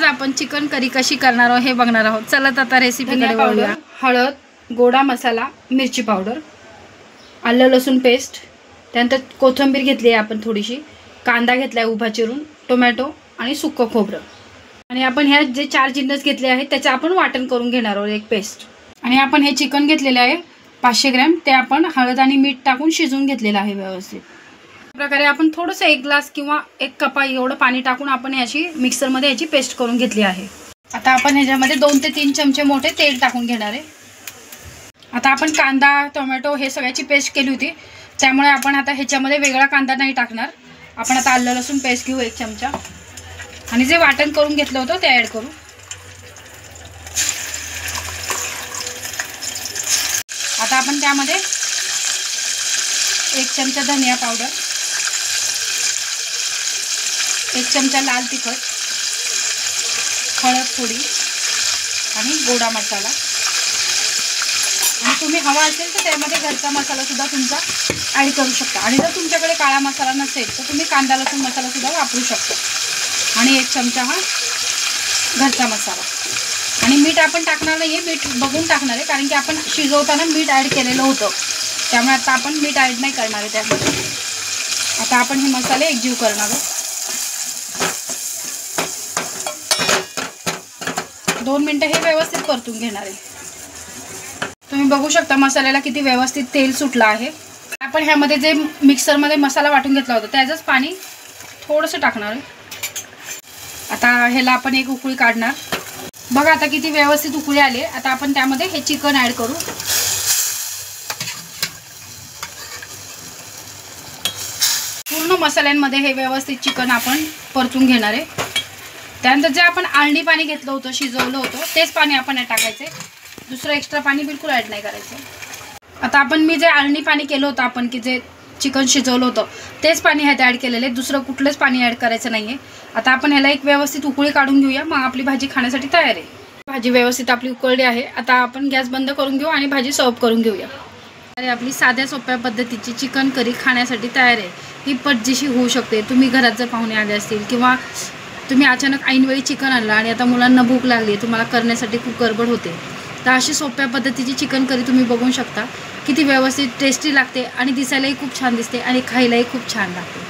आपण chicken curry कशी करणार आहोत हे बघणार आहोत। चला आता रेसिपीकडे वळूया। हळद, गोडा मसाला, मिरची पावडर, आलं लसूण पेस्ट, त्यानंतर कोथिंबीर घेतली आहे आपण थोडीशी, कांदा घेतलाय उभा चिरून, टोमॅटो आणि सुक्कं खोबरं। आणि आपण ह्या जे 4 जिन्नस घेतले आहेत त्याचे आपण वाटण करून घेणार आहोत, एक पेस्ट। आणि आपण हे चिकन घेतलेले आहे 500 ग्रॅम, ते आपण हळद आणि मीठ टाकून शिजवून घेतलेलं आहे व्यवस्थित। प्रकारे आपण थोडंसं 1 ग्लास किंवा 1 कपा एवढं पाणी टाकून आपण याची मिक्सरमध्ये याची पेस्ट करून घेतली आहे। आता आपण ह्याच्यामध्ये 2 ते 3 चमचे मोठे तेल टाकून घेणार आहे। आता आपण कांदा, टोमॅटो हे सगळ्याची पेस्ट केली होती, त्यामुळे आपण आता ह्याच्यामध्ये वेगळा कांदा नाही टाकणार। आपण आता आलं लसूण पेस्ट घेऊ 1 चमचा आणि जे वाटण करून घेतलं होतं ते ॲड करू। आता आपण त्यामध्ये 1 चमचा धनिया पावडर, 1 चमचा लाल तिखट, हळद थोडी आणि गोडा मसाला। आणि तुम्ही हवा असेल तर त्यामध्ये घरचा मसाला सुद्धा तुमचा ॲड करू शकता। आणि जर तुमच्याकडे काळा मसाला नसेल तर तुम्ही कांदा लसूण मसाला सुद्धा वापरू शकता। आणि 1 चमचा हा घरचा मसाला। आणि मीठ आपण टाकणार नाही आहे, मीठ बघून टाकणार आहे, कारण की आपण शिजवताना मीठ ॲड केलेलं होतं, त्यामुळे आता आपण मीठ ॲड नाही करणार आहे त्यामध्ये। आता आपण हे मसाले एकजीव करणार आहोत। 2 मिनिटं हे व्यवस्थित परतून घेणार आहे। तुम्ही बघू शकता मसाल्याला किती व्यवस्थित तेल सुटलं आहे। आपण ह्यामध्ये जे मिक्सरमध्ये मसाला वाटून घेतला होता त्याचंच पाणी थोडंसं टाकणार आहे। आता ह्याला आपण एक उकळी काढणार। बघा आता किती व्यवस्थित उकळी आली। आता आपण त्यामध्ये हे चिकन ॲड करू। पूर्ण मसाल्यांमध्ये हे व्यवस्थित चिकन आपण परतून घेणार आहे। त्यानंतर जे आपण आळणी पाणी घेतलं होतं, शिजवलं होतं, तेच पाणी आपण टाकायचं। दुसरं एक्स्ट्रा पाणी बिलकुल ॲड नाही करायचं। आता आपण मी जे आळणी पाणी केलं होतं आपण की जे चिकन शिजवलं होतं तेच पाणी ह्यात ॲड केलेलं आहे, दुसरं कुठलंच पाणी ॲड करायचं नाही आहे। आता आपण ह्याला एक व्यवस्थित उकळी काढून घेऊया, मग आपली भाजी खाण्यासाठी तयार आहे। भाजी व्यवस्थित आपली उकळली आहे। आता आपण गॅस बंद करून घेऊ आणि भाजी सर्व करून घेऊया। अरे आपली साध्या सोप्या पद्धतीची चिकन करी खाण्यासाठी तयार आहे। ही पटदिशी होऊ शकते। तुम्ही घरात जर पाहुणे आले असतील किंवा तुम्ही अचानक ऐनवेळी चिकन आणलं आणि आता मुलांना भूक लागली, तुम्हाला करण्यासाठी खूप गडबड होते, तर अशी सोप्या पद्धतीची चिकन करी तुम्ही बघू शकता। किती व्यवस्थित टेस्टी लागते आणि दिसायलाही खूप छान दिसते आणि खायलाही खूप छान लागते।